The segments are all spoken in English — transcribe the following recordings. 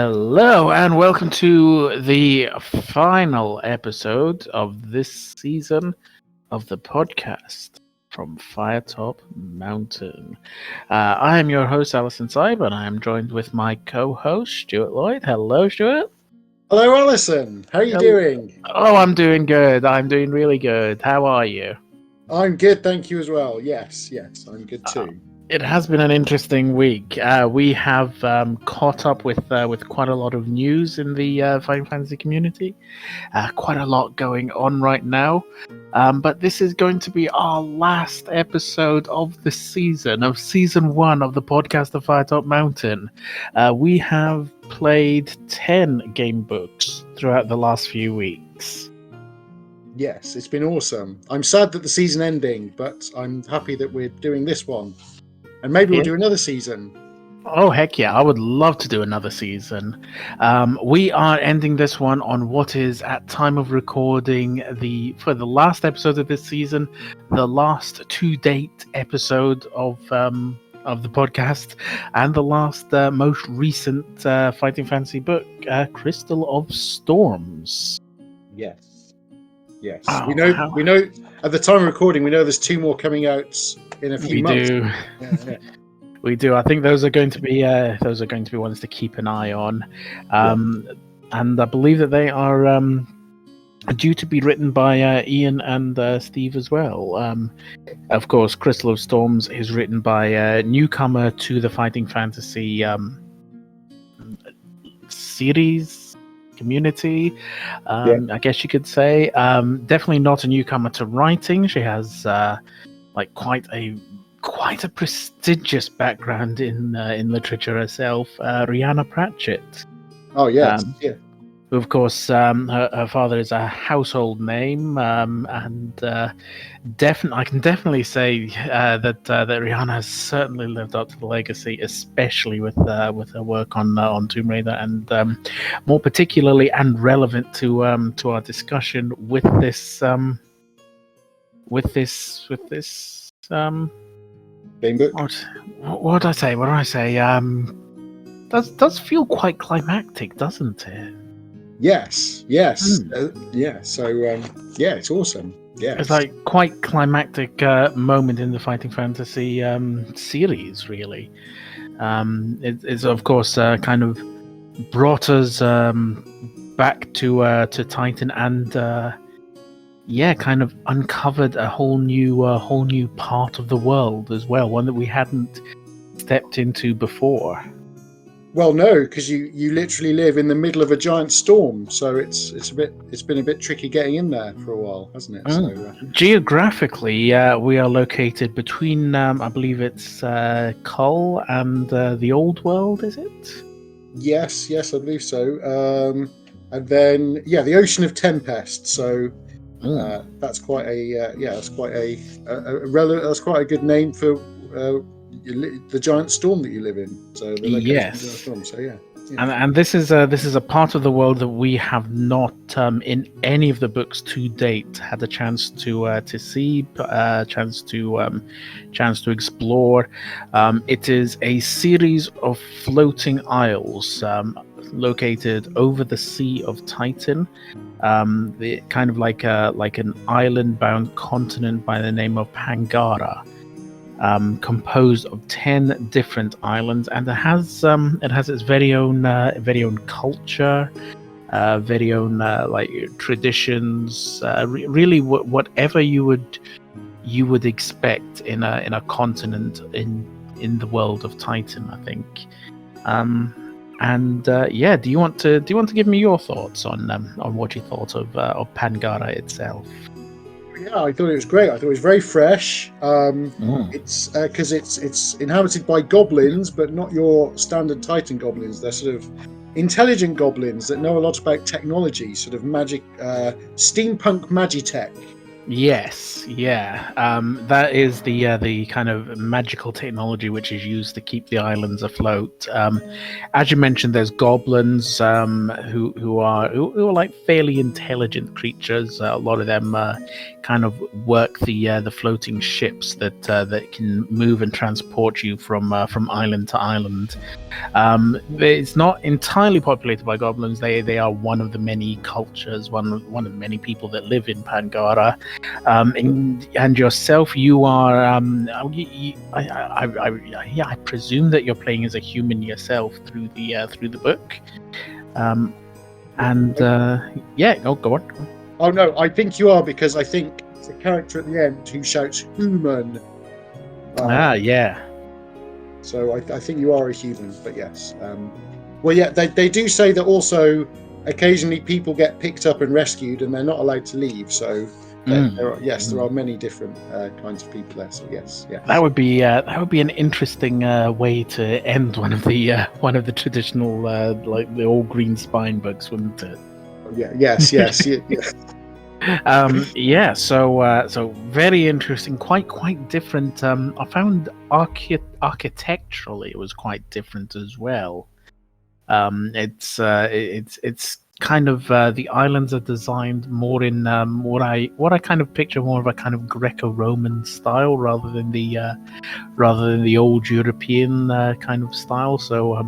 Hello, and welcome to the final episode of this season of the podcast from Firetop Mountain. I am your host, Alison, Cybe, and I am joined with my co-host, Stuart Lloyd. Hello, Stuart. Hello, Alison. How are you doing? Oh, I'm doing good. I'm doing really good. How are you? I'm good, thank you as well. Yes, I'm good too. It has been an interesting week. We have caught up with quite a lot of news in the Final Fantasy community. Quite a lot going on right now. But this is going to be our last episode of the season, of season 1 of the podcast of Firetop Mountain. We have played 10 game books throughout the last few weeks. Yes, it's been awesome. I'm sad that the season ending, but I'm happy that we're doing this one. And maybe we'll do another season. Oh, heck yeah. I would love to do another season. We are ending this one on what is, at time of recording, for the last episode of this season, the last to-date episode of the podcast, and the last most recent Fighting Fantasy book, Crystal of Storms. Yes. Oh, we know at the time of recording, we know there's 2 more coming out in a few months. We do. Yeah. We do. I think those are going to be ones to keep an eye on, and I believe that they are due to be written by Ian and Steve as well. Of course, Crystal of Storms is written by a newcomer to the Fighting Fantasy series community. I guess you could say. Definitely not a newcomer to writing. She has quite a prestigious background in literature herself, Rihanna Pratchett. Oh yes, who of course her father is a household name, and I can definitely say that Rihanna has certainly lived up to the legacy, especially with her work on Tomb Raider, and more particularly and relevant to our discussion with this game book. What did I say? Does feel quite climactic, doesn't it? Yes. So it's awesome. Yes. It's like quite climactic moment in the Fighting Fantasy series, really. It's of course kind of brought us back to Titan and kind of uncovered a whole new part of the world as well, one that we hadn't stepped into before. Well, no, because you literally live in the middle of a giant storm, so it's been a bit tricky getting in there for a while, hasn't it? So, geographically, we are located between, I believe it's Kull and the Old World, is it? Yes, I believe so. And then the Ocean of Tempest. So. That's quite a good name for the giant storm that you live in. So the location of the storm. So yeah. And this is a part of the world that we have not in any of the books to date had a chance to see, chance to explore. It is a series of floating isles located over the Sea of Titan. Kind of like an island-bound continent by the name of Pangara, composed of 10 different islands, and it has its very own culture, very own traditions. Really, whatever you would expect in a continent in the world of Titan, I think. Do you want to give me your thoughts on what you thought of Pangara itself? Yeah, I thought it was great. I thought it was very fresh. It's because it's inhabited by goblins, but not your standard Titan goblins. They're sort of intelligent goblins that know a lot about technology, sort of magic, steampunk magitech. Yes, yeah. That is the kind of magical technology which is used to keep the islands afloat. As you mentioned, there's goblins who are like fairly intelligent creatures. A lot of them kind of work the floating ships that can move and transport you from island to island. It's not entirely populated by goblins. They are one of the many cultures, one of the many people that live in Pangara. And yourself, you are. I presume that you're playing as a human yourself through the book. Go on. Oh no, I think you are, because I think it's a character at the end who shouts "human." Yeah. So I think you are a human, but yes. Well, yeah, they do say that also occasionally people get picked up and rescued, and they're not allowed to leave. So there are many different kinds of people there. So yes. That would be an interesting way to end one of the traditional like the all green spine books, wouldn't it? Yeah. Yes. Yeah. So very interesting, quite different. I found architecturally it was quite different as well. It's kind of the islands are designed more in what I kind of picture more of a kind of Greco-Roman style rather than the old European kind of style. So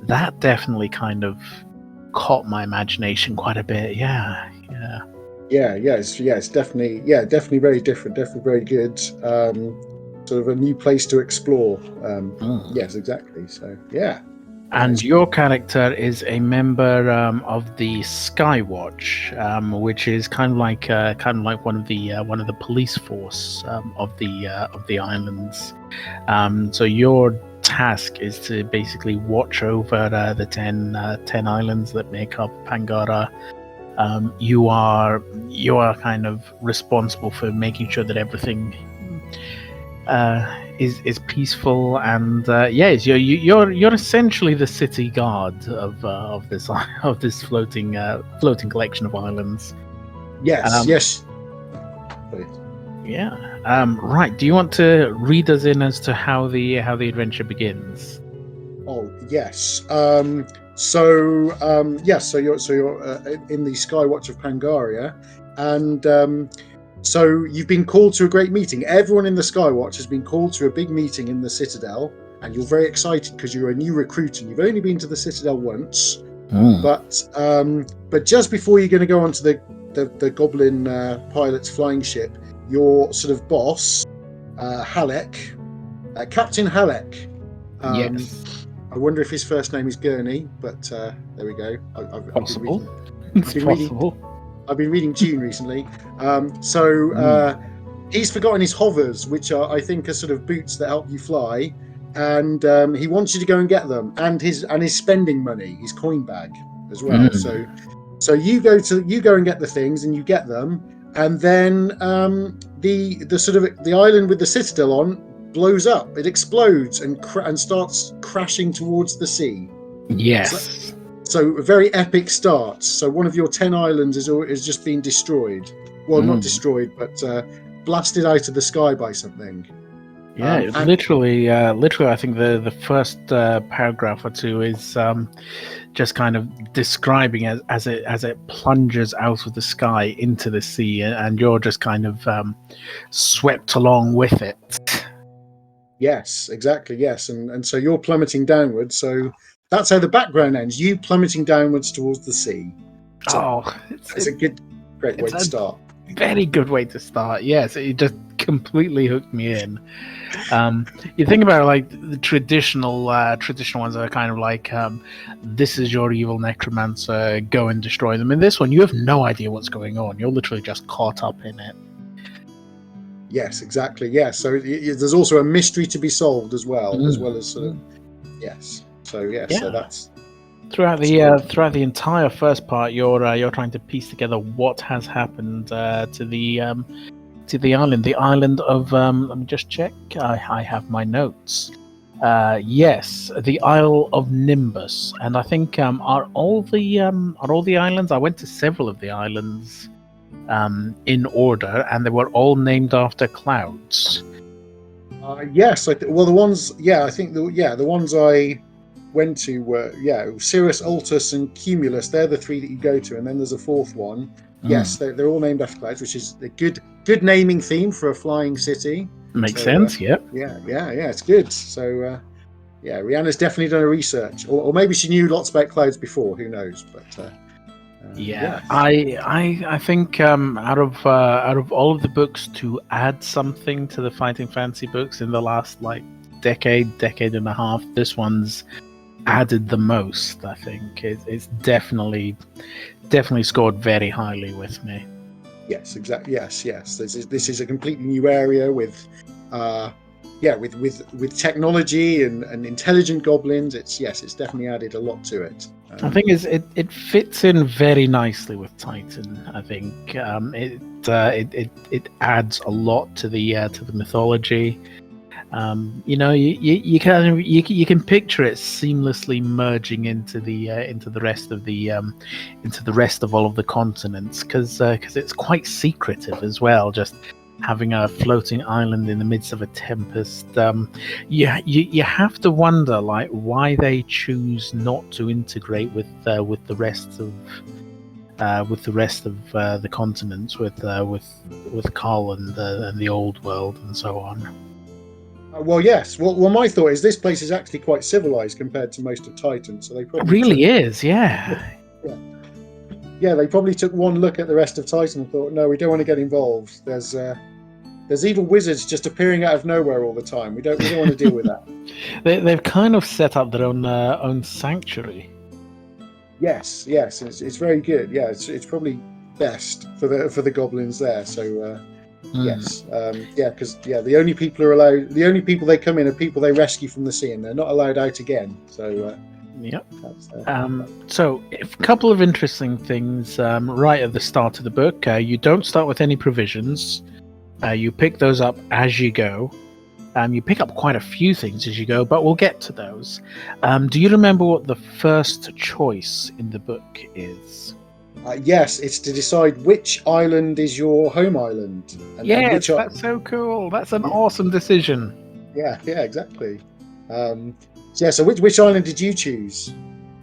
that definitely kind of caught my imagination quite a bit. Yeah. It's definitely very different, definitely very good. Sort of a new place to explore. Yes, exactly. So yeah. And your character is a member of the Skywatch, which is kind of like one of the police force of the islands. So your task is to basically watch over the 10 islands that make up Pangara. You are kind of responsible for making sure that everything is peaceful, and you're essentially the city guard of this floating collection of islands. Yes. Yeah. Right. Do you want to read us in as to how the adventure begins? Oh yes. So you're in the Skywatch of Pangaria, and so you've been called to a great meeting. Everyone in the Skywatch has been called to a big meeting in the Citadel, and you're very excited because you're a new recruit and you've only been to the Citadel once. But just before you're going to go onto the Goblin pilot's flying ship, your sort of boss, Halleck, Captain Halleck. Yes. I wonder if his first name is Gurney, but there we go. Possible. It's possible. I've been reading Dune recently. He's forgotten his hovers, which I think are sort of boots that help you fly, and he wants you to go and get them, and his spending money, his coin bag as well. So you go and get the things, and you get them, and then the sort of the island with the Citadel on blows up. It explodes and starts crashing towards the sea. Yes. So a very epic start. So one of your 10 islands is just been destroyed. Well, not destroyed, but blasted out of the sky by something. Yeah, literally. I think the first paragraph or two is just kind of describing as it plunges out of the sky into the sea, and you're just kind of swept along with it. Yes, exactly. Yes, and so you're plummeting downwards. So that's how the background ends. You plummeting downwards towards the sea. So it's a great way to start. Very good way to start. Yes, it just completely hooked me in. You think about it, like the traditional ones are kind of like, this is your evil necromancer, go and destroy them. In this one, you have no idea what's going on. You're literally just caught up in it. Yes, exactly. Yes, so there's also a mystery to be solved as well as sort of yes. So yes, so that's throughout the entire first part, you're trying to piece together what has happened to the island of. Let me just check. I have my notes. Yes, the Isle of Nimbus, and I think are all the islands. I went to several of the islands. in order, and they were all named after clouds. Yes, well, the ones, I think the ones I went to were Cirrus, Altus, and Cumulus. They're the three that you go to, and then there's a fourth one. Yes, they're all named after clouds, which is a good naming theme for a flying city. Makes sense. Yeah, it's good. So Rihanna's definitely done her research, or maybe she knew lots about clouds before. Who knows? But I think out of all of the books to add something to the Fighting Fantasy books in the last decade and a half, this one's added the most. I think it's definitely scored very highly with me. Yes, exactly. Yes. This is a completely new area with technology and intelligent goblins. It's definitely added a lot to it. I think it fits in very nicely with Titan. I think it adds a lot to the mythology. You can picture it seamlessly merging into the rest of all of the continents, because it's quite secretive as well. Just having a floating island in the midst of a tempest, you have to wonder why they choose not to integrate with the rest of the continents, with Kull and the old world and so on. Well, yes. Well, my thought is this place is actually quite civilized compared to most of Titan. So they probably is, yeah. Yeah, they probably took one look at the rest of Titan and thought, no, we don't want to get involved. There's evil wizards just appearing out of nowhere all the time. We don't want to deal with that. They've kind of set up their own sanctuary. Yes, it's very good. Yeah, it's probably best for the goblins there. So yes, because the only people they come in are people they rescue from the sea, and they're not allowed out again. So. Yep. So a couple of interesting things right at the start of the book. You don't start with any provisions. You pick those up as you go. You pick up quite a few things as you go, but we'll get to those. Do you remember what the first choice in the book is? Yes, it's to decide which island is your home island. Yes, that's so cool. That's an awesome decision. Yeah, exactly. So which island did you choose?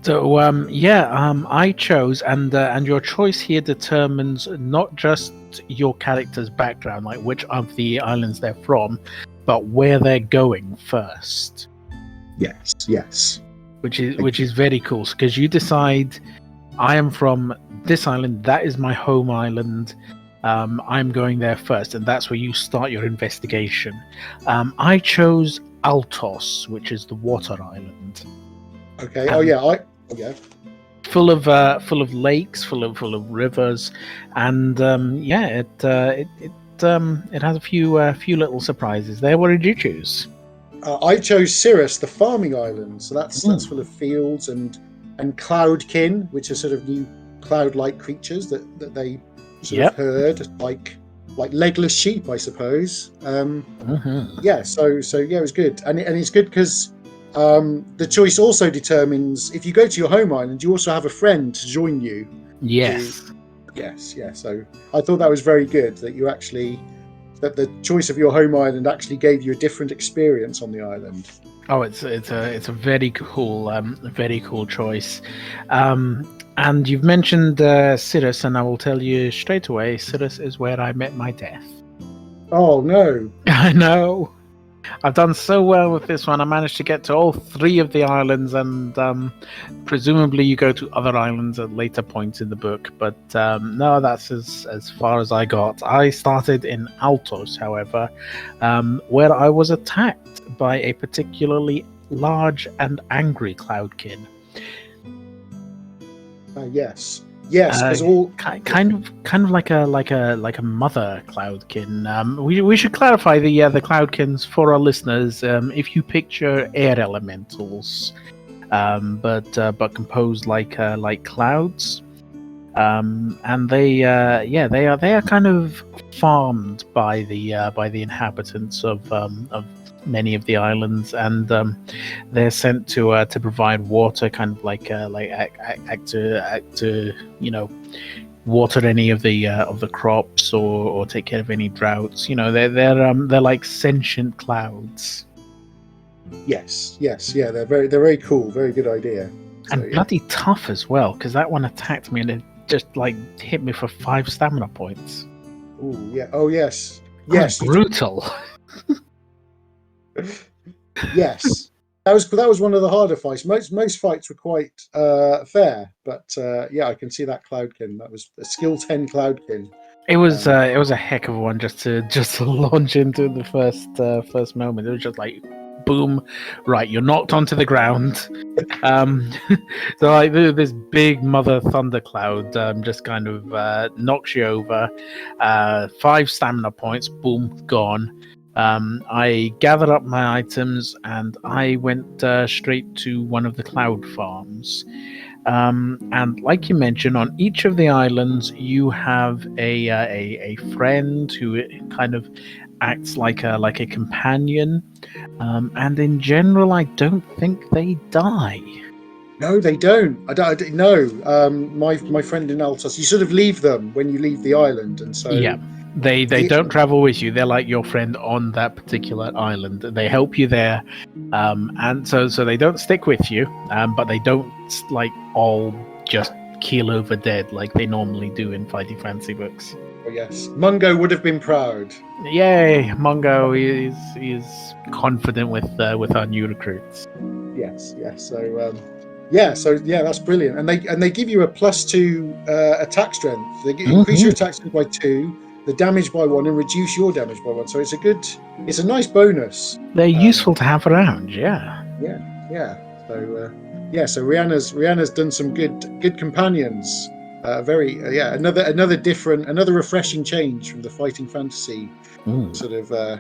So I chose, and your choice here determines not just your character's background, like which of the islands they're from, but where they're going first. Yes. Which is very cool, because you decide, I am from this island, that is my home island. I'm going there first, and that's where you start your investigation. I chose Altos, which is the water island. Okay. Full of lakes, full of rivers, and it has a few little surprises there. What did you choose? I chose Cirrus, the farming island. So that's full of fields and cloudkin, which are sort of new cloud-like creatures that they sort of herd, like legless sheep, I suppose. Yeah. So it was good, and it's good because the choice also determines if you go to your home island, you also have a friend to join you. Yes. Yes. So I thought that was very good that the choice of your home island actually gave you a different experience on the island. Oh, it's a very cool choice. And you've mentioned Cirrus, and I will tell you straight away, Cirrus is where I met my death. Oh no! I know. I've done so well with this one. I managed to get to all three of the islands, and presumably you go to other islands at later points in the book. But no, that's as far as I got. I started in Altos, however, where I was attacked by a particularly large and angry cloudkin. Yes, because all kind of like a mother cloudkin. We should clarify the cloudkins for our listeners. If you picture air elementals, but composed like clouds, and they are kind of farmed by the inhabitants of many of the islands, and they're sent to provide water, kind of like act to water any of the crops or take care of any droughts. You know, they're like sentient clouds. Yes, yeah, they're very cool, very good idea. So, And bloody tough as well, because that one attacked me and it just like hit me for 5 stamina points. Ooh, yeah. Oh, yes. That's brutal. Yes, that was one of the harder fights. Most fights were quite fair, but yeah, I can see that Cloudkin. That was a skill 10 Cloudkin. It was a heck of a one just to launch into the first moment. It was just like boom, right, you're knocked onto the ground. So like this big mother thundercloud just kind of knocks you over. 5 stamina points, boom, gone. I gathered up my items and I went straight to one of the cloud farms. And like you mentioned, on each of the islands, you have a friend who kind of acts like a companion. And in general, I don't think they die. No, they don't. I don't know. My friend in Altos, you sort of leave them when you leave the island, and so Yeah, they don't travel with you. They're like your friend on that particular island. They help you there, and so they don't stick with you. But they don't like all just keel over dead like they normally do in Fighting Fantasy books. Oh, yes, Mungo would have been proud. Yay, Mungo is confident with our new recruits. Yes. So that's brilliant. And they give you a +2 attack strength. They increase your attack strength by 2, the damage by 1, and reduce your damage by 1. So it's a nice bonus. They're useful to have around. Yeah. So Rihanna's done some good companions. Another refreshing change from the Fighting Fantasy sort of the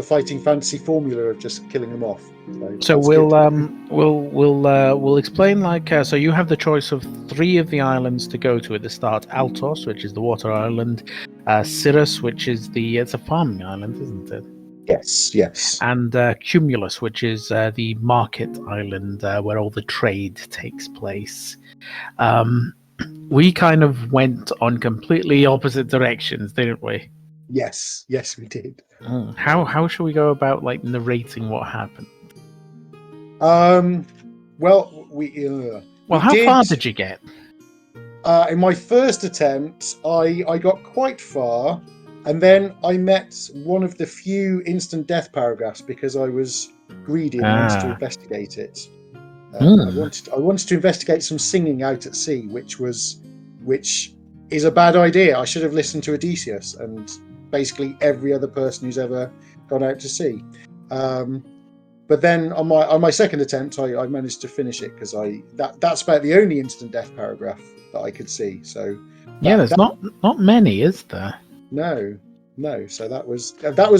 Fighting Fantasy formula of just killing them off. So we'll explain so you have the choice of 3 of the islands to go to at the start: Altos, which is the water island; Cirrus, which is it's a farming island, isn't it? Yes. And Cumulus, which is the market island where all the trade takes place. We kind of went on completely opposite directions, didn't we? Yes, we did. How should we go about narrating what happened? Well, how far did you get? In my first attempt, I got quite far, and then I met one of the few instant death paragraphs because I was greedy and wanted to investigate it. I wanted to investigate some singing out at sea, which is a bad idea. I should have listened to Odysseus and basically every other person who's ever gone out to sea. But then on my second attempt, I managed to finish it because that's about the only instant death paragraph that I could see. So there's not many, is there? No. So that was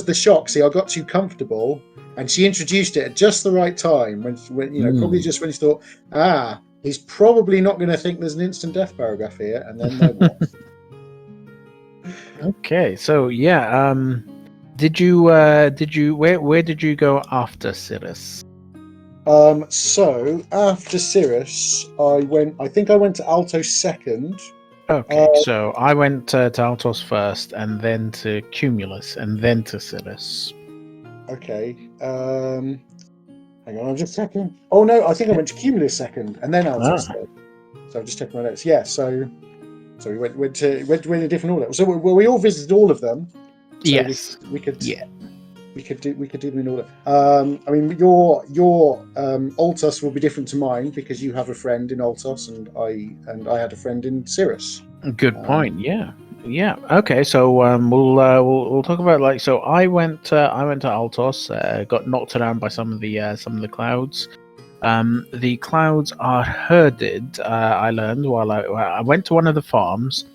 the shock. See, I got too comfortable, and she introduced it at just the right time when probably just when she thought, he's probably not going to think there's an instant death paragraph here, and then there was. Okay, so did you where did you go after Cirrus? So after Cirrus, I think I went to Altos second. Okay, so I went to Altos first, and then to Cumulus, and then to Cirrus. Okay. Hang on, I'm just checking. Oh no, I think I went to Cumulus second, and then Altos third. So I'm just checking my notes. Yeah, so we went in a different order. So we all visited all of them. So yes, we could. Yeah. We could do them in order. I mean, your Altos will be different to mine because you have a friend in Altos, and I had a friend in Cirrus. Good point. Yeah. Okay, so we'll talk about so I went to Altos. Got knocked around by some of the clouds. The clouds are herded. I learned while I went to one of the farms.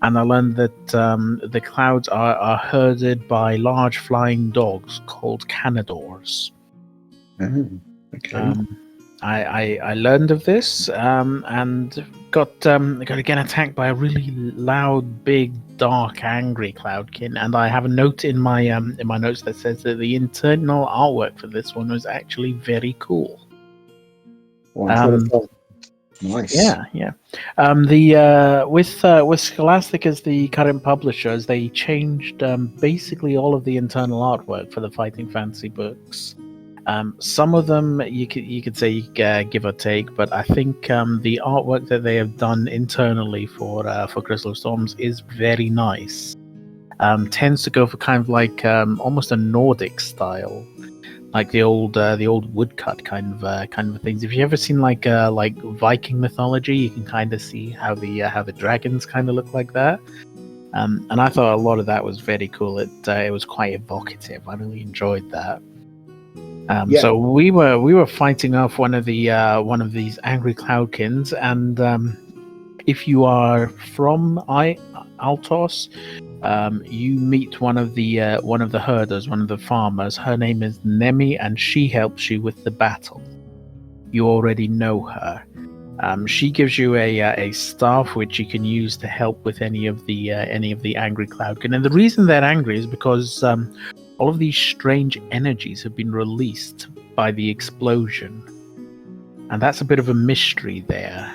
And I learned that the clouds are herded by large flying dogs called canadors. Okay. I learned of this and got again attacked by a really loud, big, dark, angry cloudkin. And I have a note in my notes that says that the internal artwork for this one was actually very cool. Nice. Yeah. With Scholastic as the current publishers, they changed basically all of the internal artwork for the Fighting Fantasy books. Some of them you could say give or take, but I think the artwork that they have done internally for Crystal Storms is very nice. Tends to go for kind of like almost a Nordic style, like the old woodcut kind of things. If you ever seen like Viking mythology, you can kind of see how the dragons kind of look like that. And I thought a lot of that was very cool. It was quite evocative. I really enjoyed that. Yeah. So we were fighting off one of these angry cloudkins, and if you are from Altos, you meet one of the herders, one of the farmers. Her name is Nemi, and she helps you with the battle. You already know her. She gives you a staff which you can use to help with any of the angry cloudkin. And the reason they're angry is because all of these strange energies have been released by the explosion, and that's a bit of a mystery there.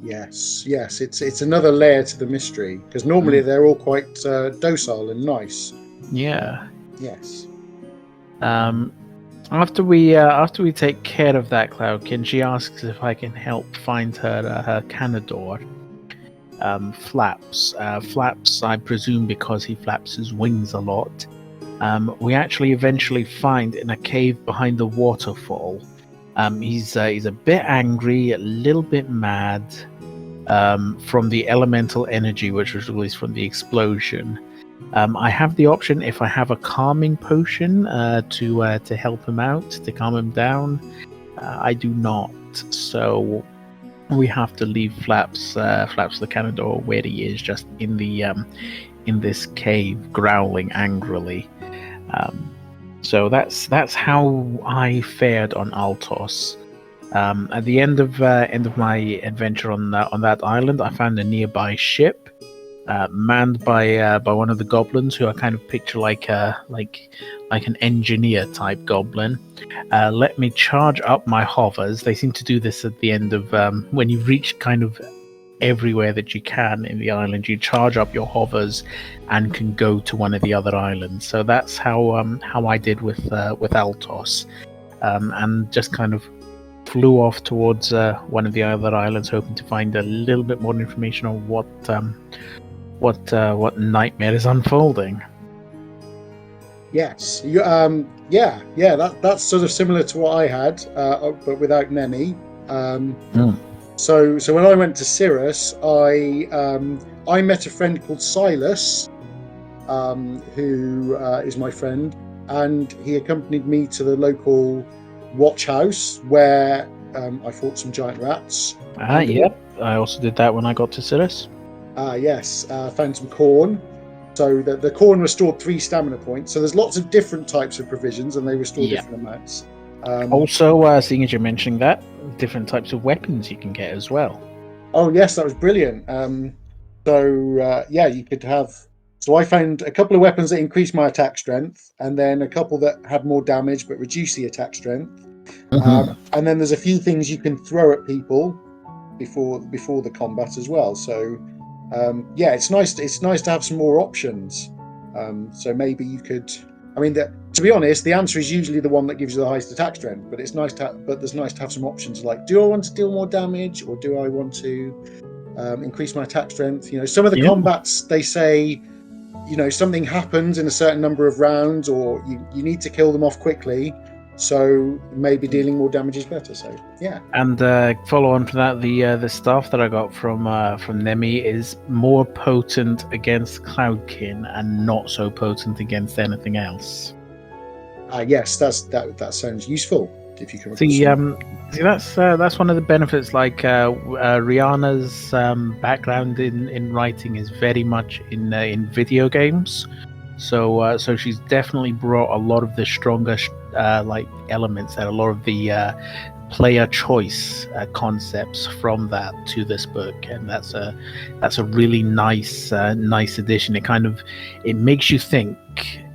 Yes. It's another layer to the mystery, because normally they're all quite docile and nice. Yeah. Yes. After we take care of that cloudkin, she asks if I can help find her Canador. Flaps. Flaps, I presume because he flaps his wings a lot. We actually eventually find in a cave behind the waterfall. He's a bit angry, a little bit mad from the elemental energy which was released from the explosion. I have the option, if I have a calming potion to help him out, to calm him down. I do not, so we have to leave Flaps the Canador where he is, just in this cave, growling angrily. So that's how I fared on Altos. At the end of my adventure on that island, I found a nearby ship, manned by one of the goblins, who I kind of picture like an engineer type goblin. Let me charge up my hovers. They seem to do this at the end of when you've reached kind of everywhere that you can in the island. You charge up your hovers and can go to one of the other islands. So that's how I did with Altos, and just kind of flew off towards one of the other islands, hoping to find a little bit more information on what nightmare is unfolding. Yes. You, that's sort of similar to what I had, but without Nemi. So when I went to Cirrus, I met a friend called Silas, who is my friend, and he accompanied me to the local watch house where I fought some giant rats. Yep. I also did that when I got to Cirrus. Yes. Found some corn. So the corn restored 3 stamina points. So there's lots of different types of provisions, and they restore different amounts. Also, seeing as you're mentioning that, different types of weapons you can get as well. Oh yes, that was brilliant. You could have. So I found a couple of weapons that increased my attack strength, and then a couple that had more damage but reduced the attack strength. And then there's a few things you can throw at people before the combat as well. So it's nice to have some more options. So maybe you could. I mean, to be honest, the answer is usually the one that gives you the highest attack strength. But it's nice to have some options. Like, do I want to deal more damage, or do I want to increase my attack strength? Some of the combats, they say, something happens in a certain number of rounds, or you need to kill them off quickly. So maybe dealing more damage is better. So yeah. And follow on from that, the staff that I got from Nemi is more potent against Cloudkin and not so potent against anything else. Yes, that sounds useful. If you can see, that's one of the benefits. Like Rihanna's background in writing is very much in video games. So she's definitely brought a lot of the stronger elements and a lot of the player choice concepts from that to this book, and that's a really nice addition. It makes you think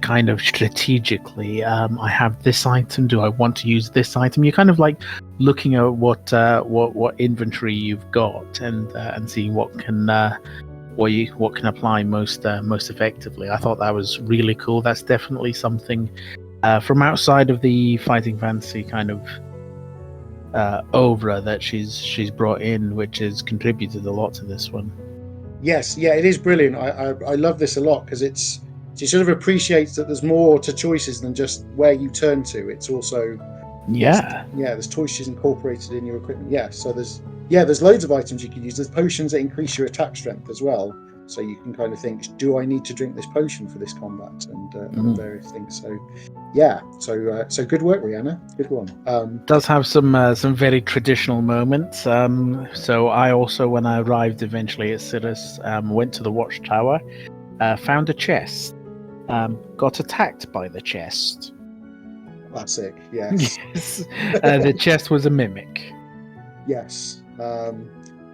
kind of strategically. I have this item. Do I want to use this item? You're kind of like looking at what inventory you've got and seeing what can apply most effectively. I thought that was really cool. That's definitely something from outside of the fighting fantasy kind of aura that she's brought in, which has contributed a lot to this one. Yes, yeah, it is brilliant. I love this a lot because she sort of appreciates that there's more to choices than just where you turn to. It's also there's choices incorporated in your equipment. Yeah, so there's loads of items you can use. There's potions that increase your attack strength as well, so you can kind of think, do I need to drink this potion for this combat, and various things. So so good work, Rihanna. Good one. Does have some very traditional moments. So I also, when I arrived eventually at Cirrus, went to the watchtower, found a chest, got attacked by the chest. Classic. Yes. Yes. The chest was a mimic. Yes.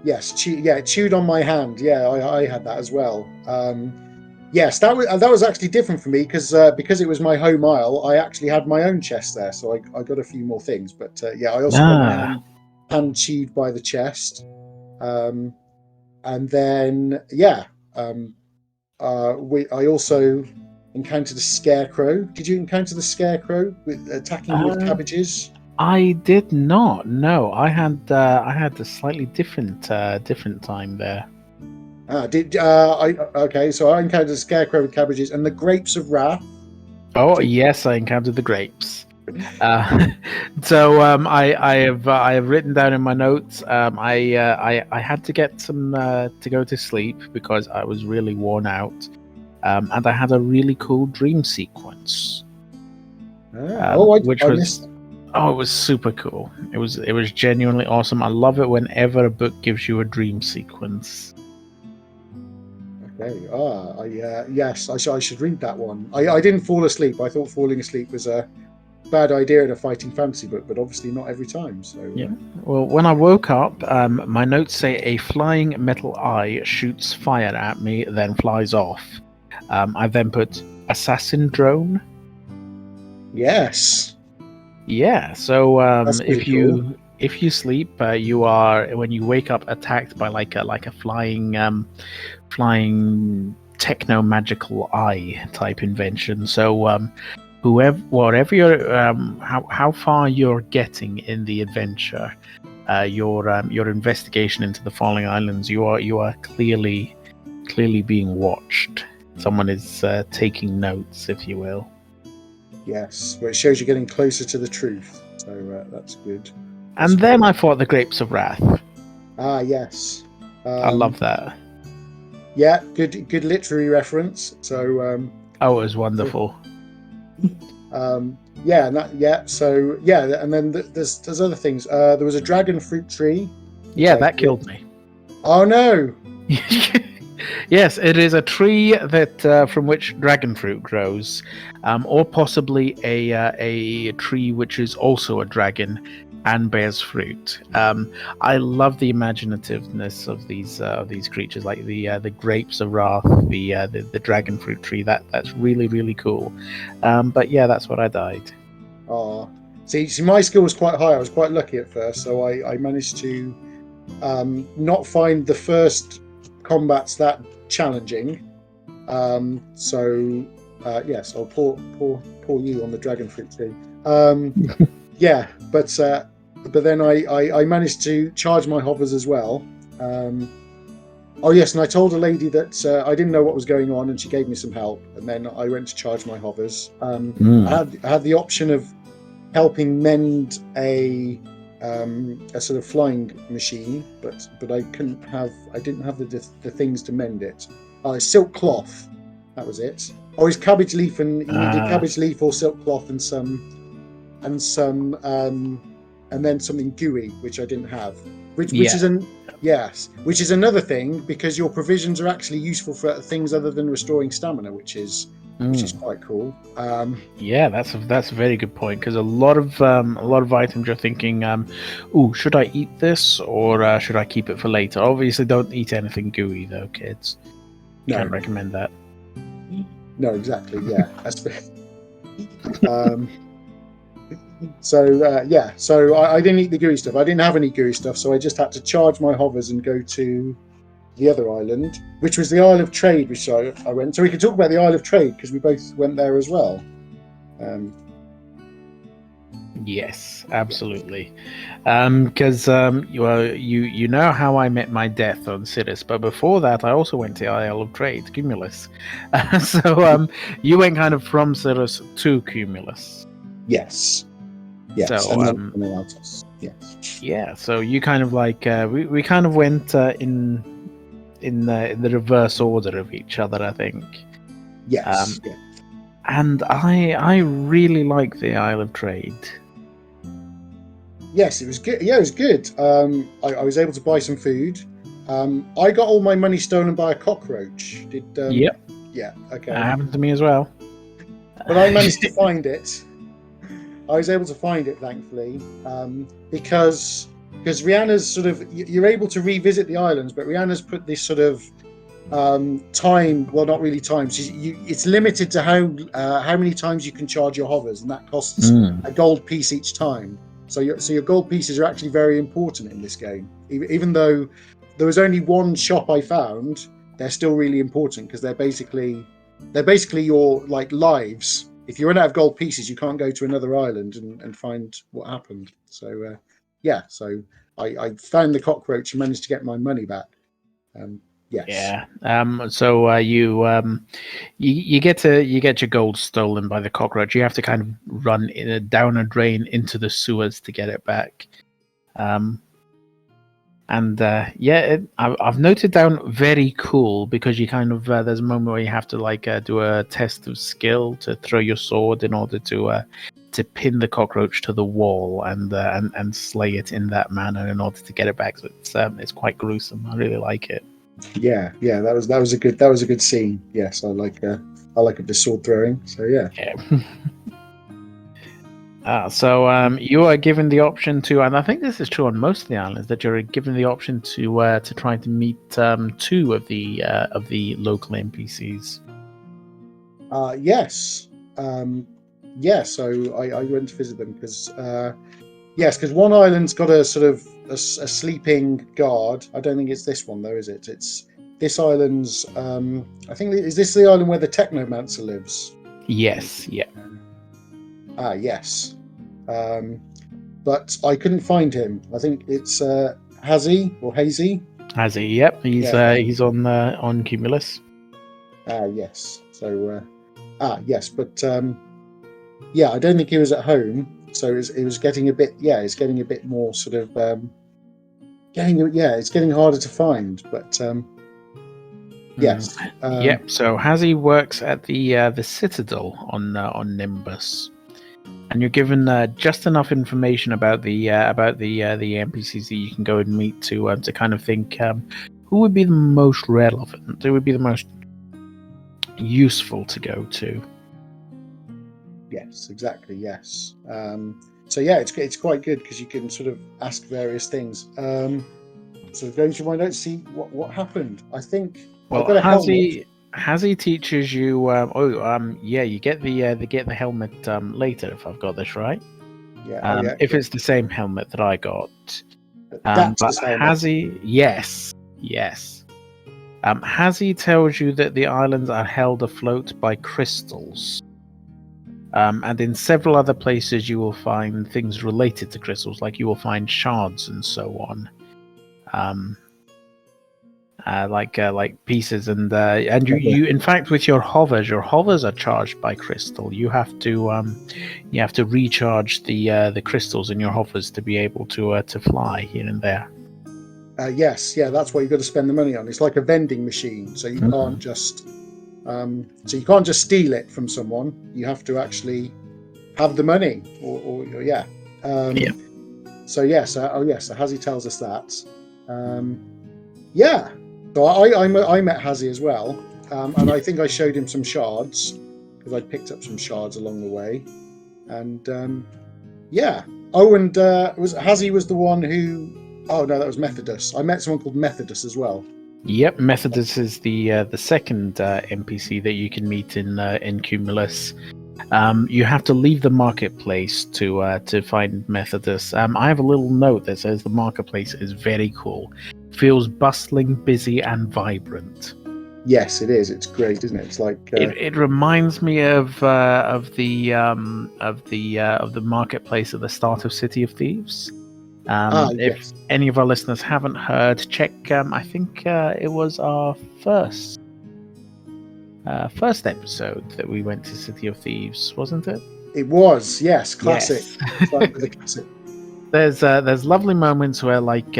It chewed on my hand. Yeah, I had that as well. Yes, that was actually different for me because it was my home isle. I actually had my own chest there, so I got a few more things. But I also got my hand chewed by the chest, and then I also encountered a scarecrow. Did you encounter the scarecrow attacking with cabbages? I did not. No, I had a slightly different time there. So I encountered a scarecrow with cabbages and the grapes of wrath. Oh yes, I encountered the grapes. So I have written down in my notes. I had to get some to go to sleep because I was really worn out, and I had a really cool dream sequence. It was super cool. It was genuinely awesome. I love it whenever a book gives you a dream sequence. Okay. Yes, I should read that one. I didn't fall asleep. I thought falling asleep was a bad idea in a fighting fantasy book, but obviously not every time. So yeah. Well, when I woke up, my notes say a flying metal eye shoots fire at me, then flies off. I then put assassin drone. Yes. Yeah. So cool. if you sleep, you are, when you wake up, attacked by like a flying techno magical eye type invention. So wherever you're, how far you're getting in the adventure, your investigation into the Falling Islands, you are clearly being watched. Someone is taking notes, if you will. Yes, but it shows you're getting closer to the truth, so that's good. And then I fought the Grapes of Wrath. Yes. I love that. Yeah, good literary reference. So it was wonderful. And then there's other things. There was a dragon fruit tree. Yeah, that killed me. Oh no. Yes, it is a tree that from which dragon fruit grows, or possibly a tree which is also a dragon and bears fruit. I love the imaginativeness of these creatures, like the Grapes of Wrath, the dragon fruit tree. That's really, really cool. But yeah, that's what I died. Oh, see, my skill was quite high. I was quite lucky at first, so I managed to not find the first combats that challenging. Yes, I'll pour you on the dragon fruit tree. Yeah, but then I managed to charge my hovers as well. Oh yes, and I told a lady that I didn't know what was going on, and she gave me some help. And then I went to charge my hovers. I had the option of helping mend a sort of flying machine, but I didn't have the things to mend it. Silk cloth, that was it. Or is cabbage leaf, and you needed cabbage leaf or silk cloth and then something gooey, which I didn't have. Which is another thing, because your provisions are actually useful for things other than restoring stamina, which is quite cool. Yeah, that's a very good point, because a lot of items you're thinking, should I eat this or should I keep it for later? Obviously, don't eat anything gooey though, kids. Can't recommend that. No, exactly. Yeah. um, so I didn't eat the gooey stuff. I didn't have any gooey stuff, so I just had to charge my hovers and go to the other island, which was the Isle of Trade, which I went. So we can talk about the Isle of Trade because we both went there as well. Yes, absolutely. Because you know how I met my death on Sidus, but before that, I also went to Isle of Trade, Cumulus. So you went kind of from Sidus to Cumulus. Yes. So and then Altus. Yes. yeah, so you kind of like we kind of went in the reverse order of each other, I think. Yes. And I really like the Isle of Trade. Yes, it was good. Yeah, it was good. I was able to buy some food. I got all my money stolen by a cockroach. Yep. Yeah. Okay. That happened to me as well. But I managed to find it. I was able to find it, thankfully, because Rihanna's sort of, you're able to revisit the islands, but Rihanna's put this sort of time. Well, not really time. It's limited to how many times you can charge your hovers, and that costs a gold piece each time. So your gold pieces are actually very important in this game. Even though there was only one shop I found, they're still really important because they're basically your like lives. If you run out of gold pieces, you can't go to another island and find what happened. So so I found the cockroach and managed to get my money back. Yes. Yeah. So you get your gold stolen by the cockroach. You have to kind of run down a drain into the sewers to get it back. I've noted down very cool because you kind of there's a moment where you have to like do a test of skill to throw your sword in order to pin the cockroach to the wall and slay it in that manner in order to get it back. So it's quite gruesome. I really like it. Yeah, that was a good scene. Yes, I like the sword throwing. So yeah. So you are given the option to, and I think this is true on most of the islands, that you're given the option to try to meet two of the local NPCs. Yes. So I went to visit them because because one island's got a sort of a sleeping guard. I don't think it's this one though, is it? It's this island's. I think is this the island where the Technomancer lives? Yes. Yeah. Yes. But I couldn't find him. I think it's Hazy or Hazy. Hazy. Yep. He's on Cumulus. Yes. So yes, but I don't think he was at home. So it was getting a bit. Yeah, it's getting a bit more sort of. It's getting harder to find. But yes. Yep. So Hazy works at the Citadel on Nimbus. And you're given just enough information about the NPCs that you can go and meet to kind of think who would be the most relevant, who would be the most useful to go to. Yes, exactly. Yes. It's quite good because you can sort of ask various things. So going through my notes, see what happened. I think. Well, Hazy teaches you. You get the helmet later, if I've got this right. Yeah. If it's the same helmet that I got. But Hazy, yes. Hazy tells you that the islands are held afloat by crystals. And in several other places, you will find things related to crystals, like you will find shards and so on. Like pieces and you in fact with your hovers are charged by crystal. You have to recharge the crystals in your hovers to be able to fly here and there. Yes, that's what you've got to spend the money on. It's like a vending machine, so you can't just steal it from someone. You have to actually have the money, or. So Hazy tells us that. So I met Hazy as well, and I think I showed him some shards because I picked up some shards along the way, and was Hazy was the one who. Oh no, that was Methodus. I met someone called Methodus as well. Yep, Methodus is the second NPC that you can meet in Cumulus. You have to leave the marketplace to find Methodus. I have a little note that says the marketplace is very cool, feels bustling, busy, and vibrant. Yes, it is. It's great, isn't it? It's like It reminds me of the marketplace at the start of City of Thieves. If yes. any of our listeners haven't heard, check. I think it was our first episode that we went to City of Thieves, wasn't it? It was, yes, classic. Yes. Like the classic. There's lovely moments where like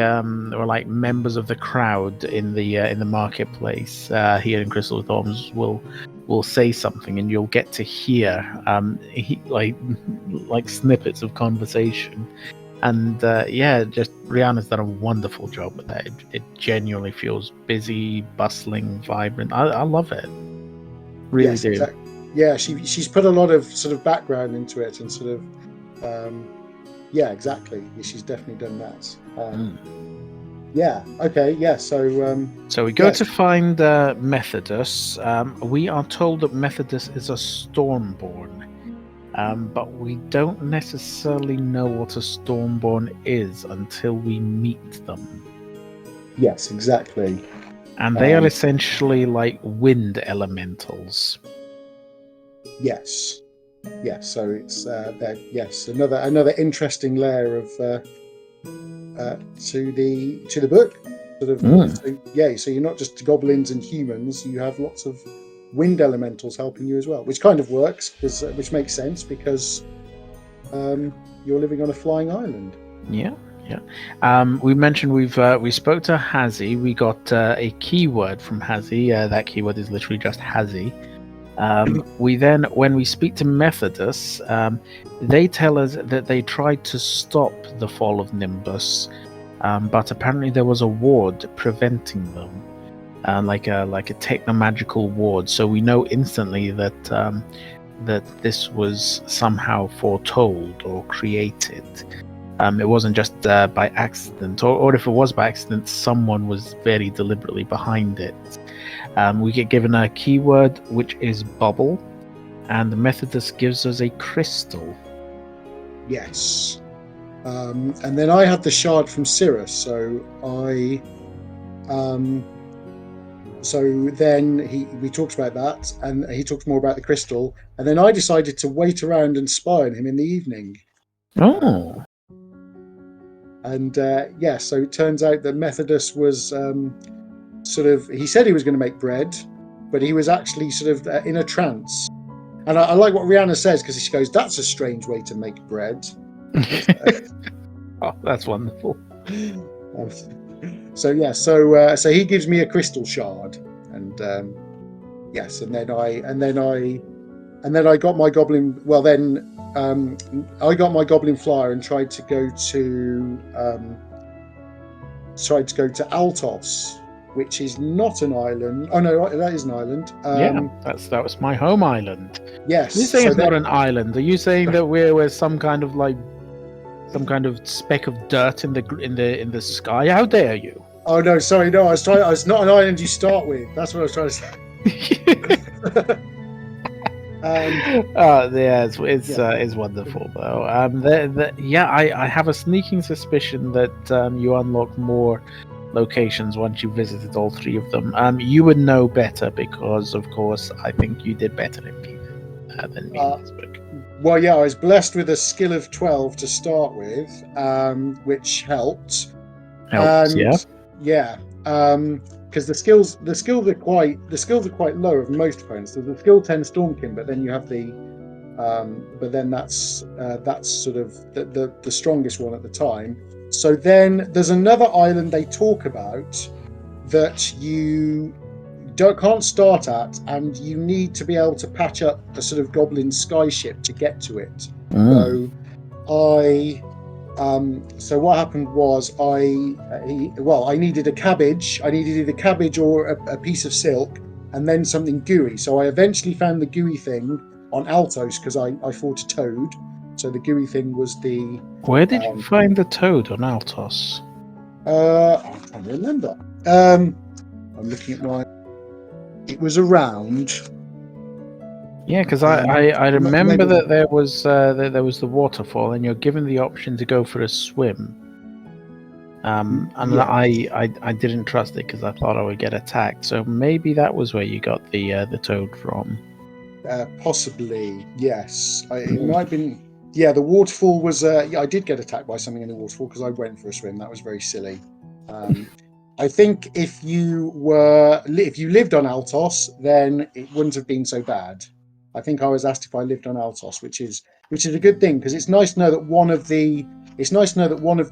members of the crowd in the marketplace here in Crystal Thorns will say something, and you'll get to hear like snippets of conversation. And just Rihanna's done a wonderful job with that. It genuinely feels busy, bustling, vibrant. I love it. Really Yes, do. exactly. Yeah, she's put a lot of sort of background into it, and sort of yeah, exactly. She's definitely done that. Yeah. Okay. Yeah. So we go to find Methodus. We are told that Methodus is a Stormborn. But we don't necessarily know what a Stormborn is until we meet them. Yes, exactly. And they are essentially like wind elementals. Yes. Yes. So it's yes, another interesting layer of to the book. Sort of. So you're not just goblins and humans. You have lots of wind elementals helping you as well, which kind of works which makes sense because you're living on a flying island. Yeah. We mentioned we spoke to Hazi. We got a keyword from Hazi. That keyword is literally just Hazi. We then, when we speak to Methodus, they tell us that they tried to stop the fall of Nimbus, but apparently there was a ward preventing them. Like a technomagical ward, so we know instantly that that this was somehow foretold or created. It wasn't just by accident, or if it was by accident, someone was very deliberately behind it. We get given a keyword, which is bubble, and the Methodus gives us a crystal. Yes. And then I had the shard from Cirrus, so so then we talked about that, and he talked more about the crystal, and then I decided to wait around and spy on him in the evening. Oh. And so it turns out that Methodus was he said he was going to make bread, but he was actually sort of in a trance. And I like what Rihanna says, because she goes, "That's a strange way to make bread." Oh, that's wonderful. So he gives me a crystal shard, and yes, and then I got my goblin. Well, then I got my goblin flyer and tried to go to Altos, which is not an island. Oh no, that is an island. That was my home island. Yes. Are you saying it's not an island? Are you saying that we're some kind of speck of dirt in the sky? How dare you? Oh no, sorry, no. It's not an island you start with. That's what I was trying to say. It's wonderful though. I have a sneaking suspicion that you unlock more locations once you visited all three of them. You would know better because, of course, I think you did better than me in this book. Well, yeah, I was blessed with a skill of 12 to start with, which helped. Because the skills are quite low of most opponents. There's a skill 10 Stormkin, but then you have but then that's sort of the strongest one at the time. So then there's another island they talk about that you can't start at, and you need to be able to patch up a sort of goblin skyship to get to it. So what happened was I needed a cabbage. I needed either cabbage or a piece of silk, and then something gooey. So I eventually found the gooey thing on Altos because I fought a toad. So the gooey thing was the. Where did you find the toad on Altos? I can't remember. I'm looking at my. It was around. Yeah, because I remember maybe- that there was the waterfall, and you're given the option to go for a swim. And Yeah. I didn't trust it because I thought I would get attacked. So maybe that was where you got the toad from. Possibly, yes. It might have been. Yeah, the waterfall was. Yeah, I did get attacked by something in the waterfall because I went for a swim. That was very silly. I think if you lived on Altos, then it wouldn't have been so bad. I think I was asked if I lived on Altos, which is a good thing because it's nice to know that one of the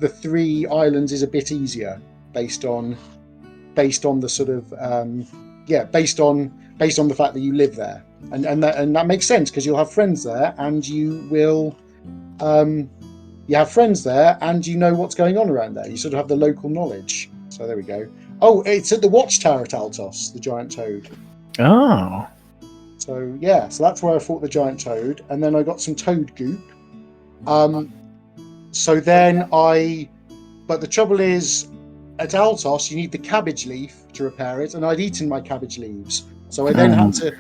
3 islands is a bit easier based on the sort of based on the fact that you live there, and that makes sense because you'll have friends there, and you have friends there, and you know what's going on around there. You sort of have the local knowledge. So there we go. Oh, it's at the Watchtower at Altos, the giant toad. Oh. So yeah, so that's where I fought the giant toad, and then I got some toad goop. So then but the trouble is, at Altos you need the cabbage leaf to repair it, and I'd eaten my cabbage leaves, so I then had to.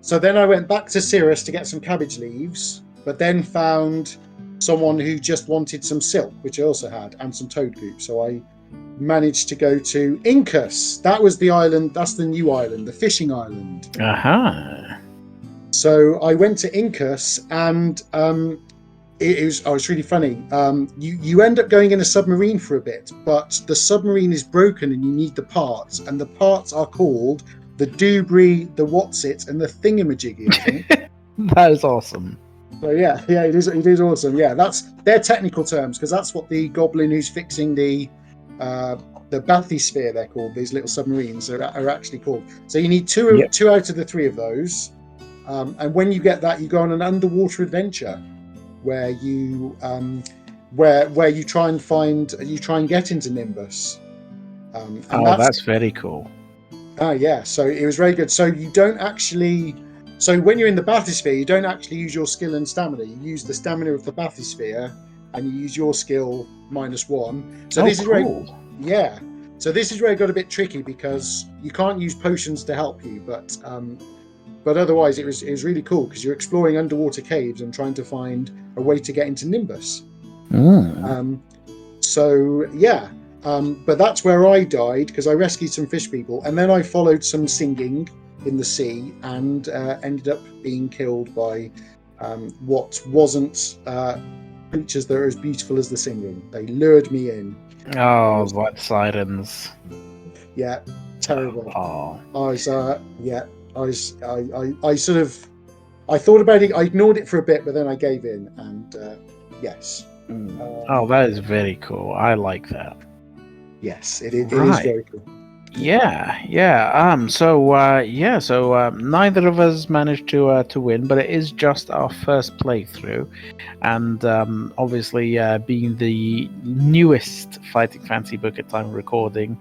So then I went back to Cirrus to get some cabbage leaves, but then found someone who just wanted some silk, which I also had, and some toad goop. So I managed to go to Incus. That was the island. That's the new island, the fishing island. Aha. So I went to Incus, and it was really funny. You end up going in a submarine for a bit, but the submarine is broken, and you need the parts, and the parts are called the Doobry, the Whatsit, and the Thingamajiggy, I think. That is awesome. So yeah, it is awesome. Yeah, that's their technical terms, because that's what the goblin who's fixing the bathysphere, they're called. These little submarines are actually called. So you need two out of the 3 of those, and when you get that, you go on an underwater adventure where you try and get into Nimbus. That's very cool. Yeah, so it was very good. So you don't actually. So when you're in the bathysphere, you don't actually use your skill and stamina. You use the stamina of the bathysphere, and you use your skill -1. So this is cool. So this is where it got a bit tricky, because you can't use potions to help you, but otherwise it was really cool, because you're exploring underwater caves and trying to find a way to get into Nimbus. So yeah, but that's where I died, because I rescued some fish people, and then I followed some singing in the sea, and ended up being killed by what wasn't creatures that are as beautiful as the singing. They lured me in. Oh, what sirens! Yeah, terrible. Oh. I thought about it. I ignored it for a bit, but then I gave in, and yes. That is very cool. I like that. Yes, it is very cool. Yeah. So neither of us managed to win, but it is just our first playthrough, and obviously being the newest Fighting Fancy book at time of recording,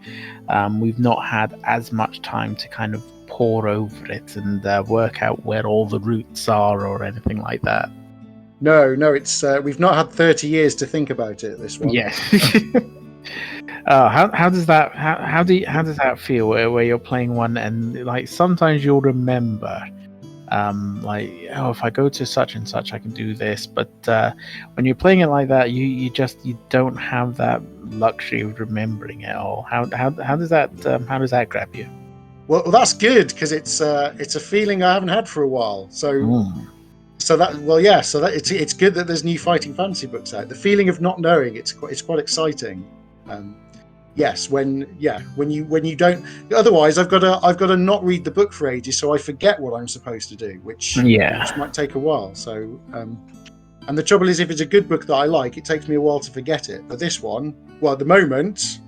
we've not had as much time to kind of pore over it and work out where all the roots are or anything like that. No, it's we've not had 30 years to think about it. This one. Yeah. How does that feel where you're playing one, and like sometimes you'll remember if I go to such and such I can do this, but when you're playing it like that, you don't have that luxury of remembering it all. How does that grab you? Well, that's good, because it's a feeling I haven't had for a while. So it's good that there's new Fighting Fantasy books out. The feeling of not knowing, it's quite exciting. Yes, when you don't. Otherwise, I've got to not read the book for ages, so I forget what I'm supposed to do, which might take a while. So, and the trouble is, if it's a good book that I like, it takes me a while to forget it. But this one, well, at the moment,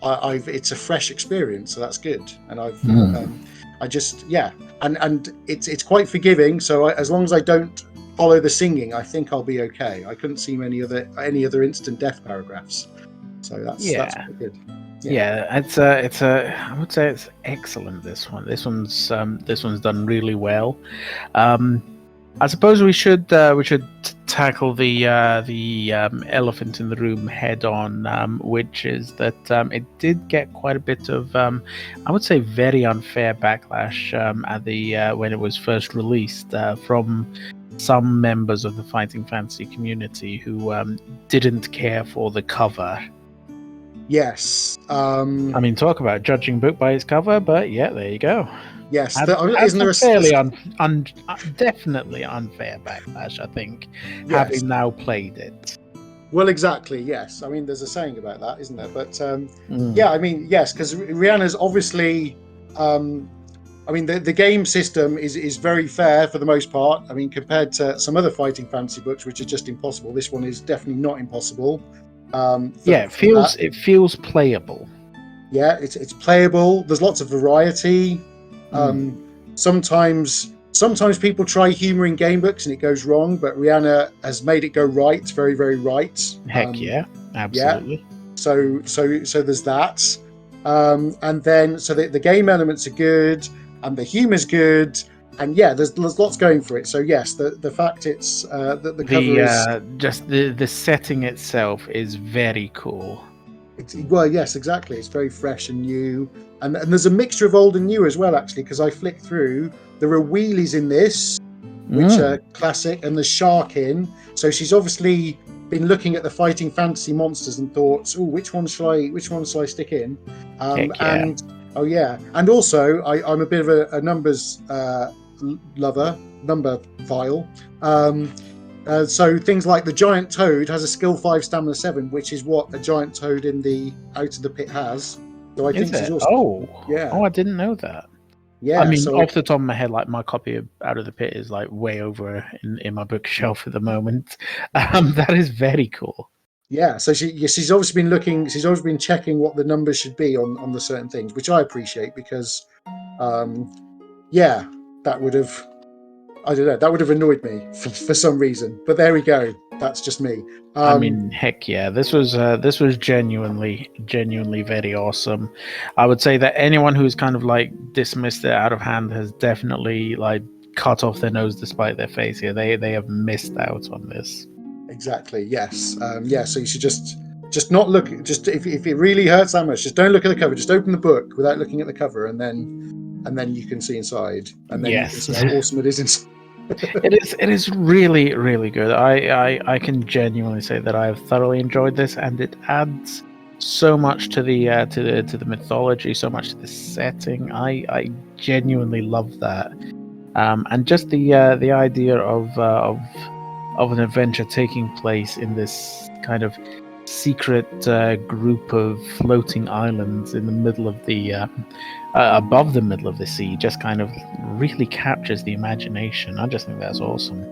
it's a fresh experience, so that's good. And and it's quite forgiving. So as long as I don't follow the singing, I think I'll be okay. I couldn't see any other instant death paragraphs. So that's pretty good. Yeah, I would say it's excellent. This one's done really well. I suppose we should tackle the elephant in the room head on, which is that it did get quite a bit of I would say very unfair backlash at the when it was first released from some members of the Fighting Fantasy community who didn't care for the cover. Yes. I mean, talk about judging book by its cover, but yeah, there you go. Yes. Isn't there a fairly definitely unfair backlash, I think, Yes. having now played it. Well, exactly. Yes. I mean, there's a saying about that, isn't there? But yeah, I mean, yes, because Rihanna's obviously. I mean, the game system is very fair for the most part. I mean, compared to some other Fighting Fantasy books, which are just impossible, this one is definitely not impossible. It feels playable. Yeah, it's playable. There's lots of variety. Sometimes people try humor in game books and it goes wrong, but Rihanna has made it go right, very, very right. Heck yeah, absolutely. Yeah. So there's that. And then so the game elements are good and the humor's good. And yeah, there's lots going for it. So yes, the fact it's that the cover is just the setting itself is very cool. Well, yes, exactly. It's very fresh and new, and there's a mixture of old and new as well. Actually, because I flicked through, there are wheelies in this, which are classic, and there's shark in. So she's obviously been looking at the Fighting Fantasy monsters and thought, "Oh, which one shall I stick in?" And oh yeah, and also I'm a bit of a numbers lover, number file. So things like the giant toad has a skill 5, stamina 7, which is what a giant toad in the Out of the Pit has. So I think she's also I didn't know that. Yeah, I mean, off the top of my head, like my copy of Out of the Pit is like way over in my bookshelf at the moment. That is very cool. Yeah, so she's obviously been looking. She's always been checking what the numbers should be on the certain things, which I appreciate because, that would have. I don't know. That would have annoyed me for some reason, but there we go. That's just me. I mean, heck yeah, this was genuinely very awesome. I would say that anyone who's kind of like dismissed it out of hand has definitely like cut off their nose despite their face here. They have missed out on this. Exactly. Yes. So you should just not look. Just if it really hurts that much, just don't look at the cover. Just open the book without looking at the cover, and then you can see inside, and then you can see how awesome it is inside. It is really, really good. I can genuinely say that I have thoroughly enjoyed this, and it adds so much to the mythology, so much to the setting. I genuinely love that, and just the idea of an adventure taking place in this kind of secret group of floating islands in the middle of the above the middle of the sea just kind of really captures the imagination. I just think that's awesome.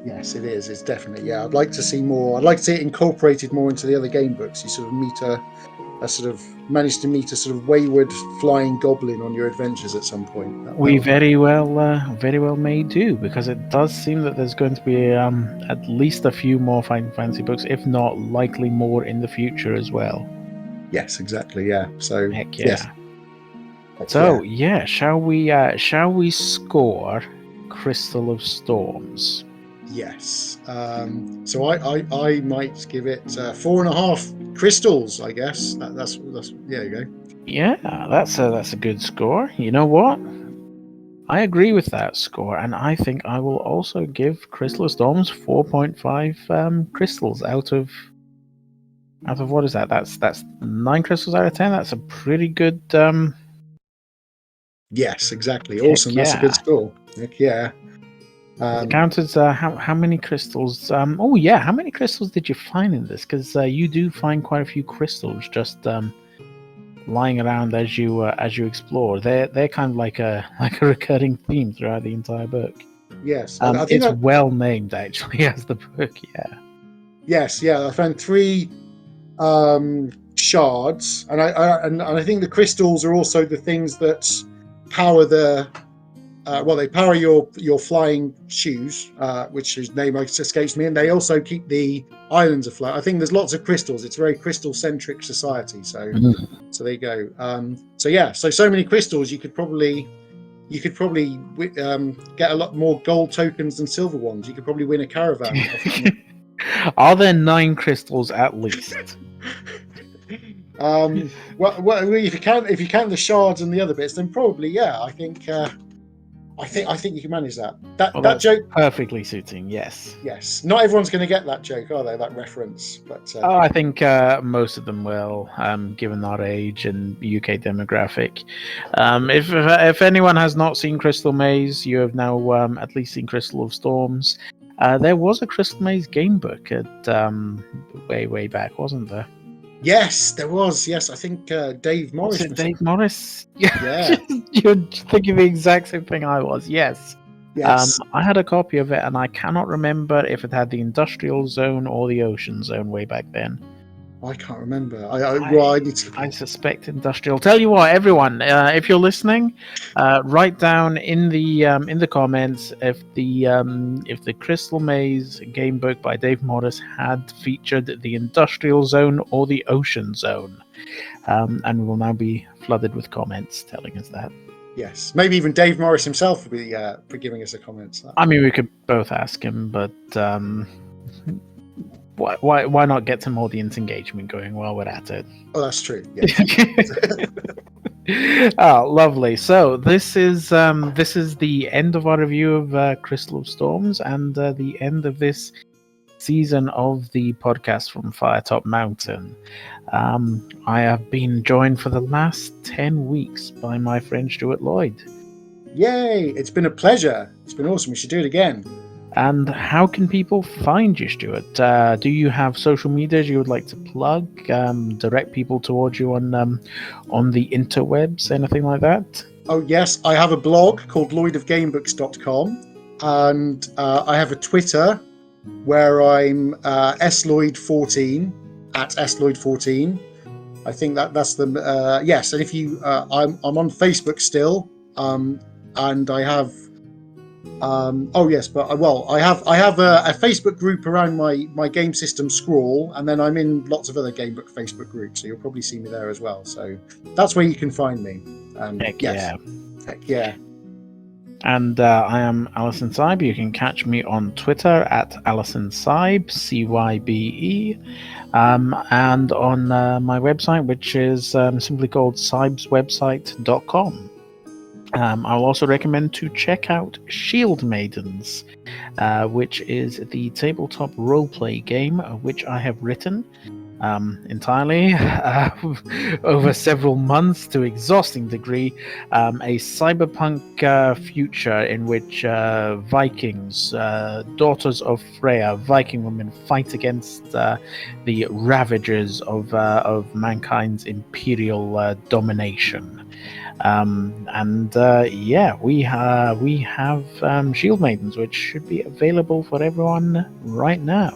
Yes, it is. It's definitely, yeah. I'd like to see more. I'd like to see it incorporated more into the other game books. You sort of manage to meet a sort of wayward flying goblin on your adventures at some point. We very well may do, because it does seem that there's going to be at least a few more Fighting Fantasy books, if not likely more in the future as well. Yes, exactly. Yeah. So heck yeah. Yes. So yeah, shall we score Crystal of Storms? Yes. So I might give it 4.5 crystals. I guess that's there you go. Yeah, that's a good score. You know what? I agree with that score, and I think I will also give Crystal of Storms 4.5 crystals out of what is that? That's 9 crystals out of 10. That's a pretty good. Yes, exactly. Awesome. That's a good score. Heck yeah. Counters, how many crystals? How many crystals did you find in this? Because you do find quite a few crystals just lying around as you explore. They're kind of like a recurring theme throughout the entire book. Yes, I think it's well named actually as the book. Yeah. Yes, yeah. I found 3 shards, and I think the crystals are also the things that power the. They power your flying shoes, which his name escapes me, and they also keep the islands afloat. I think there's lots of crystals. It's a very crystal-centric society. So there you go. So many crystals, you you could probably get a lot more gold tokens than silver ones. You could probably win a caravan. off that one. Are there 9 crystals at least? Well, if you count the shards and the other bits, then probably, yeah. I think you can manage that. That joke perfectly suiting. Yes. Yes. Not everyone's going to get that joke, are they? That reference, but I think most of them will, given our age and UK demographic. If anyone has not seen Crystal Maze, you have now at least seen Crystal of Storms. There was a Crystal Maze game book at way back, wasn't there? Yes, there was. Yes, I think Dave Morris. Was it Dave Morris? Yeah. You're thinking the exact same thing I was. Yes. Yes. I had a copy of it, and I cannot remember if it had the industrial zone or the ocean zone way back then. I can't remember. I need to. I suspect industrial. Tell you what, everyone, if you're listening, write down in the comments if the Crystal Maze game book by Dave Morris had featured the industrial zone or the ocean zone, and we will now be flooded with comments telling us that. Yes, maybe even Dave Morris himself will be for giving us a comment. I mean, we could both ask him, but why not get some audience engagement going while we're at it? Oh, that's true. Yes. Oh, lovely. So this is the end of our review of Crystal of Storms and the end of this season of the podcast from Firetop Mountain. I have been joined for the last 10 weeks by my friend Stuart Lloyd. Yay! It's been a pleasure. It's been awesome. We should do it again. And how can people find you, Stuart? Do you have social medias you would like to plug? Direct people towards you on the interwebs, anything like that? Oh yes, I have a blog called lloydofgamebooks.com, and I have a Twitter where I'm sloyd14 at sloyd14. I think that's the yes. And if you, I'm on Facebook still, and I have. Oh yes, but I have a Facebook group around my game system Scrawl, and then I'm in lots of other gamebook Facebook groups, so you'll probably see me there as well. So that's where you can find me. Heck yes. yeah! Heck yeah! And I am Alison Cybe. You can catch me on Twitter at Alison Cybe, CYBE, and on my website, which is simply called cybeswebsite.com. I'll also recommend to check out Shield Maidens, which is the tabletop roleplay game which I have written entirely over several months to exhausting degree, a cyberpunk future in which Vikings, daughters of Freya, Viking women, fight against the ravagers of mankind's imperial domination. We have Shield Maidens, which should be available for everyone right now.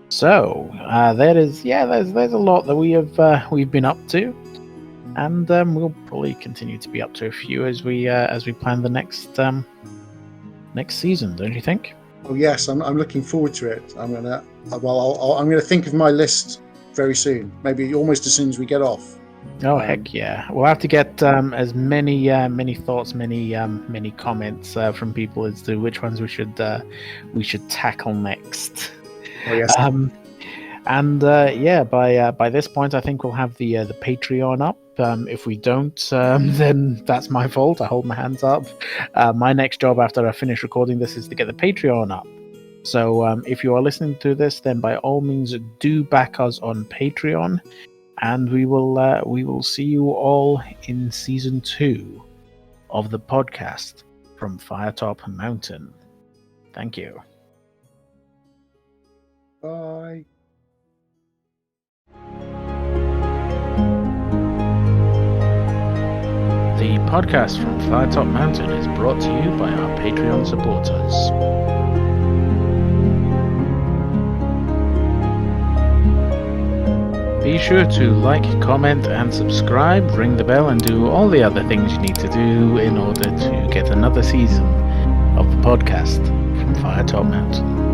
So there's a lot that we've been up to, and we'll probably continue to be up to a few as we plan the next season. Don't you think? Oh yes, I'm looking forward to it. I'm gonna think of my list very soon. Maybe almost as soon as we get off. Oh heck yeah! We'll have to get as many thoughts, many comments from people as to which ones we should tackle next. Oh yes. By this point, I think we'll have the Patreon up. If we don't, then that's my fault. I hold my hands up. My next job after I finish recording this is to get the Patreon up. So if you are listening to this, then by all means do back us on Patreon. And we will see you all in season 2 of the podcast from Firetop Mountain. Thank you. Bye. The podcast from Firetop Mountain is brought to you by our Patreon supporters. Be sure to like, comment, and subscribe, ring the bell, and do all the other things you need to do in order to get another season of the podcast from Firetop Mountain.